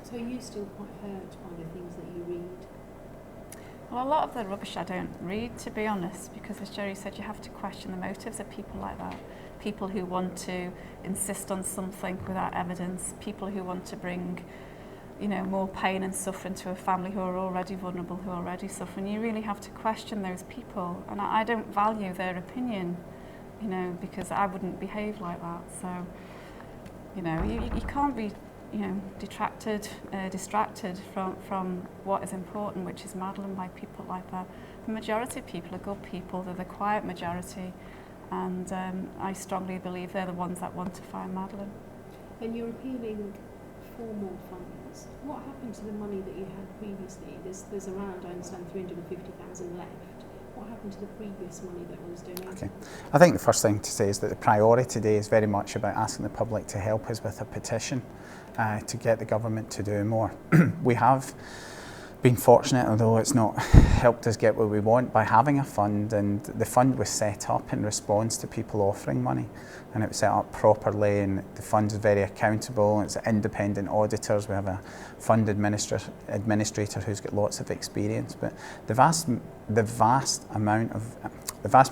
So are you still quite hurt by the things that you read? Well, a lot of the rubbish I don't read, to be honest, because as Jerry said, you have to question the motives of people like that. People who want to insist on something without evidence, people who want to bring, you know, more pain and suffering to a family who are already vulnerable, who are already suffering. You really have to question those people, and I don't value their opinion, you know, because I wouldn't behave like that. So, you know, you can't be, you know, distracted from what is important, which is Madeleine, by people like that. The majority of people are good people, they're the quiet majority, and I strongly believe they're the ones that want to find Madeleine. And you're appealing for more funds. What happened to the money that you had previously? There's around, I understand, 350,000 left. What happened to the previous money that was donated? Okay. I think the first thing to say is that the priority today is very much about asking the public to help us with a petition to get the government to do more. We have been fortunate, although it's not helped us get what we want, by having a fund, and the fund was set up in response to people offering money, and it was set up properly, and the fund is very accountable. It's independent auditors. We have a fund administrator who's got lots of experience, but the vast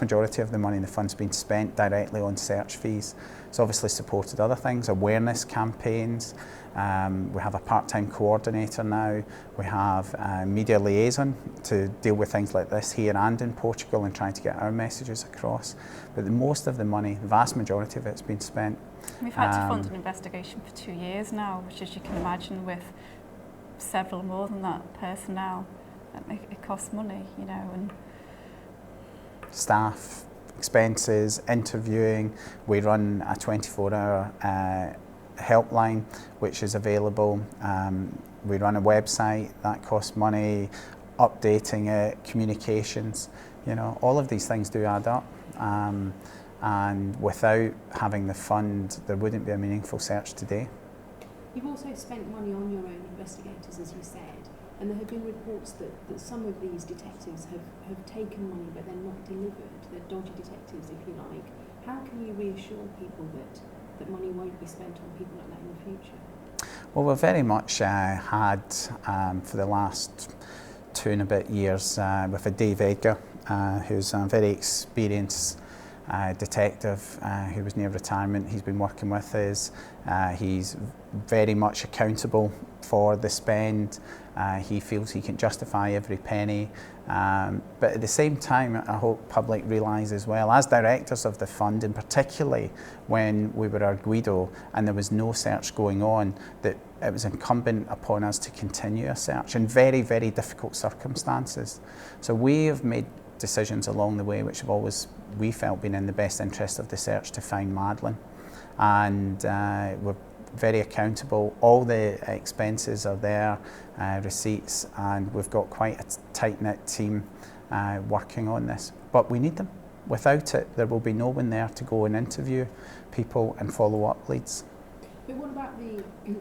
majority of the money in the fund's been spent directly on search fees. It's obviously supported other things, awareness campaigns. We have a part-time coordinator now. We have a media liaison to deal with things like this here and in Portugal and trying to get our messages across. But most of the money, the vast majority of it's been spent. We've had to fund an investigation for 2 years now, which, as you can imagine, with several more than that personnel, it costs money, you know. And staff, expenses, interviewing. We run a 24-hour helpline which is available. We run a website that costs money, updating it, communications, you know, all of these things do add up, and without having the fund there wouldn't be a meaningful search today. You've also spent money on your own investigators, as you said, and there have been reports that some of these detectives have taken money but they're not delivered. They're dodgy detectives, if you like. How can you reassure people that money won't be spent on people like that in the future? Well, we've very much had, for the last 2 and a bit years, with a Dave Edgar, who's a very experienced detective who was near retirement. He's been working with us. He's very much accountable for the spend. He feels he can justify every penny. But at the same time, I hope public realise as well, as directors of the fund, and particularly when we were Arguido and there was no search going on, that it was incumbent upon us to continue a search in very, very difficult circumstances. So we have made decisions along the way which have always, we felt, been in the best interest of the search to find Madeleine. And we're very accountable. All the expenses are there, receipts, and we've got quite a tight-knit team working on this. But we need them. Without it, there will be no one there to go and interview people and follow up leads. But what about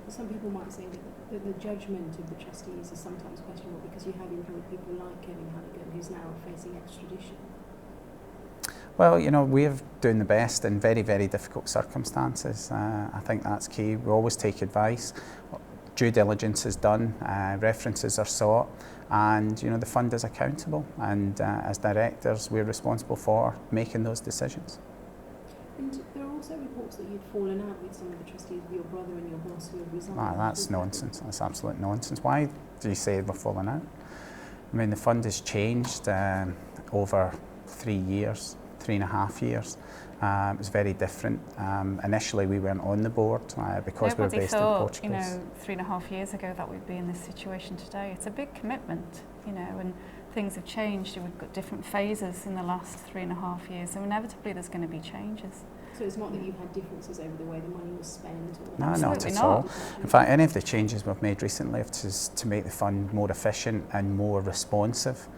some people might say that the judgment of the trustees is sometimes questionable because you have employed people like Kevin Halligan, who's now facing extradition. Well, you know, we're doing the best in very, very difficult circumstances. I think that's key. We always take advice. Due diligence is done, references are sought, and you know, the fund is accountable, and as directors we're responsible for making those decisions. And there are also reports that you'd fallen out with some of the trustees, your brother and your boss, who have resigned. That's nonsense. That's absolute nonsense. Why do you say we're falling out? I mean, the fund has changed over 3 years. 3.5 years. It was very different. Initially, we weren't on the board because we were based in Portugal. You know, 3.5 years ago that we'd be in this situation today. It's a big commitment, you know, and things have changed. We've got different phases in the last 3.5 years, so inevitably there's going to be changes. So it's not that you've had differences over the way the money was spent? Or no, not at all. In fact, any of the changes we've made recently have to make the fund more efficient and more responsive.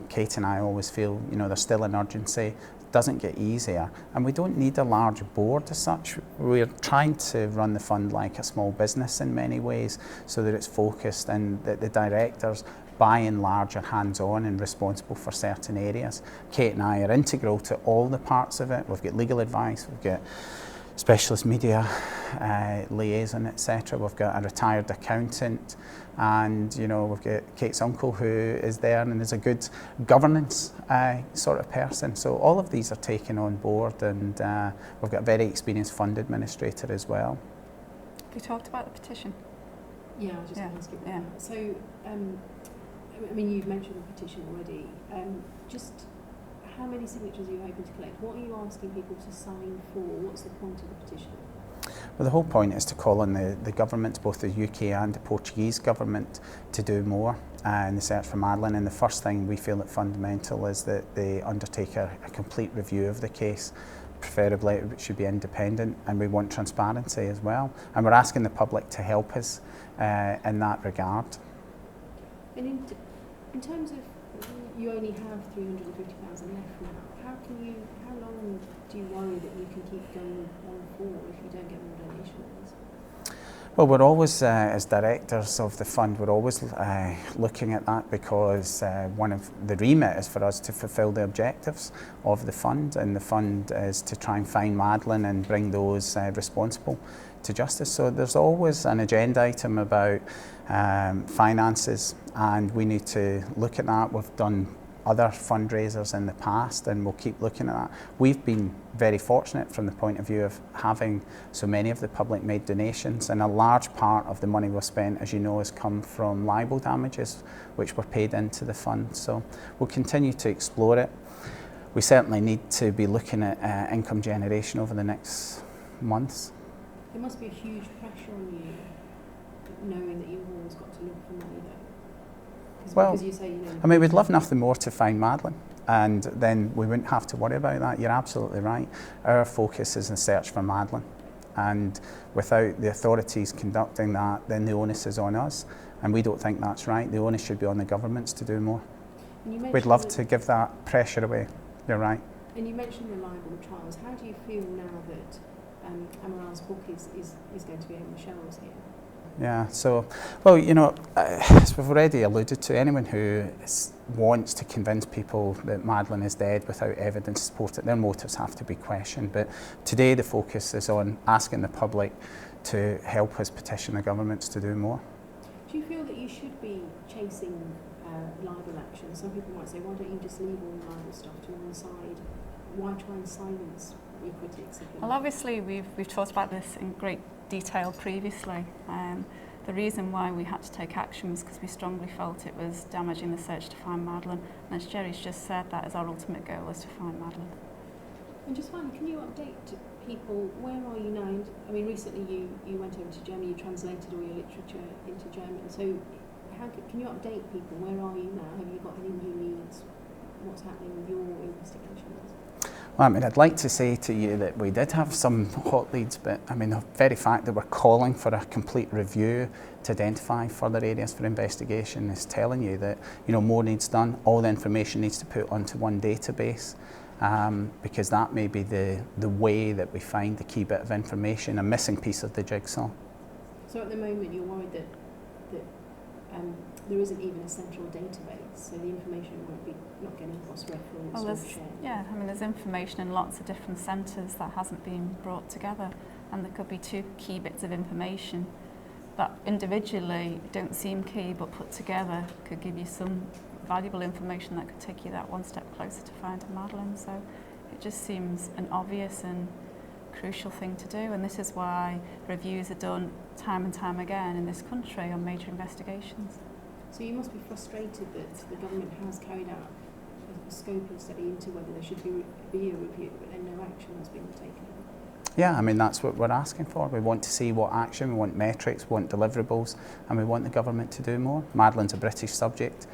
Kate and I always feel, you know, there's still an urgency. It doesn't get easier, and we don't need a large board as such. We're trying to run the fund like a small business in many ways, so that it's focused and that the directors, by and large, are hands-on and responsible for certain areas. Kate and I are integral to all the parts of it. We've got legal advice, we've got specialist media liaison, etc. We've got a retired accountant, and we've got Kate's uncle who is there and is a good governance sort of person. So all of these are taken on board, and we've got a very experienced fund administrator as well. Have you talked about the petition? Yeah, I was just going to ask you about Yeah. that. So, I mean, you've mentioned the petition already. Just how many signatures are you hoping to collect? What are you asking people to sign for? What's the point of the petition? Well, the whole point is to call on the governments, both the UK and the Portuguese government, to do more in the search for Madeleine. And the first thing we feel that fundamental is that they undertake a complete review of the case. Preferably it should be independent, and we want transparency as well. And we're asking the public to help us in that regard. And in terms of, you only have 350,000 left now. How long do you worry that you can keep going on for if you don't get more donations? Well, we're always, as directors of the fund, we're always looking at that, because one of the remit is for us to fulfil the objectives of the fund, and the fund is to try and find Madeleine and bring those responsible to justice. So there's always an agenda item about finances, and we need to look at that. We've done other fundraisers in the past, and we'll keep looking at that. We've been very fortunate from the point of view of having so many of the public made donations, and a large part of the money we've spent, as you know, has come from libel damages which were paid into the fund. So we'll continue to explore it. We certainly need to be looking at income generation over the next months. There must be a huge pressure on you knowing that you've always got to look for money though. Well, because you say, I mean, we'd love nothing more to find Madeleine, and then we wouldn't have to worry about that. You're absolutely right. Our focus is in search for Madeleine, and without the authorities conducting that, then the onus is on us, and we don't think that's right. The onus should be on the governments to do more. We'd love to give that pressure away. You're right. And you mentioned the libel trials. How do you feel now that Amaral's book is going to be on the shelves here? Yeah, so, well, as we've already alluded to, anyone who wants to convince people that Madeleine is dead without evidence to support it, their motives have to be questioned. But today the focus is on asking the public to help us petition the governments to do more. Do you feel that you should be chasing libel action? Some people might say, why don't you just leave all the libel stuff to one side? Why try and silence your critics? Well, obviously we've talked about this in great detail previously. The reason why we had to take action was because we strongly felt it was damaging the search to find Madeleine, and as Jerry's just said, that is our ultimate goal, is to find Madeleine. And just finally, can you update people, where are you now? I mean, recently you went over to Germany, you translated all your literature into German, so can you update people, where are you now? Have you got any new leads? What's happening with your investigations? Well, I mean, I'd like to say to you that we did have some hot leads, but I mean, the very fact that we're calling for a complete review to identify further areas for investigation is telling you that, more needs done. All the information needs to put onto one database, because that may be the way that we find the key bit of information, a missing piece of the jigsaw. So at the moment you're worried that there isn't even a central database, so the information won't be not getting cross-referenced or shared? Yeah, I mean, there's information in lots of different centres that hasn't been brought together, and there could be two key bits of information that individually don't seem key, but put together could give you some valuable information that could take you that one step closer to finding Madeleine. So it just seems an obvious and crucial thing to do, and this is why reviews are done time and time again in this country on major investigations. So you must be frustrated that the government has carried out a scoping study into whether there should be a review, but then no action has been taken. Yeah, I mean, that's what we're asking for. We want to see what action, we want metrics, we want deliverables, and we want the government to do more. Madeleine's a British subject.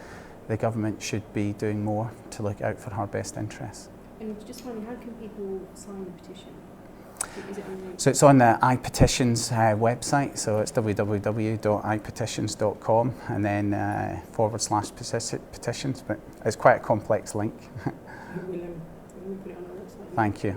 The government should be doing more to look out for her best interests. And just wondering, how can people sign the petition? Is it on So it's on the iPetitions website, so it's www.ipetitions.com and then /petitions, but it's quite a complex link. We'll put it on our website. Thank you.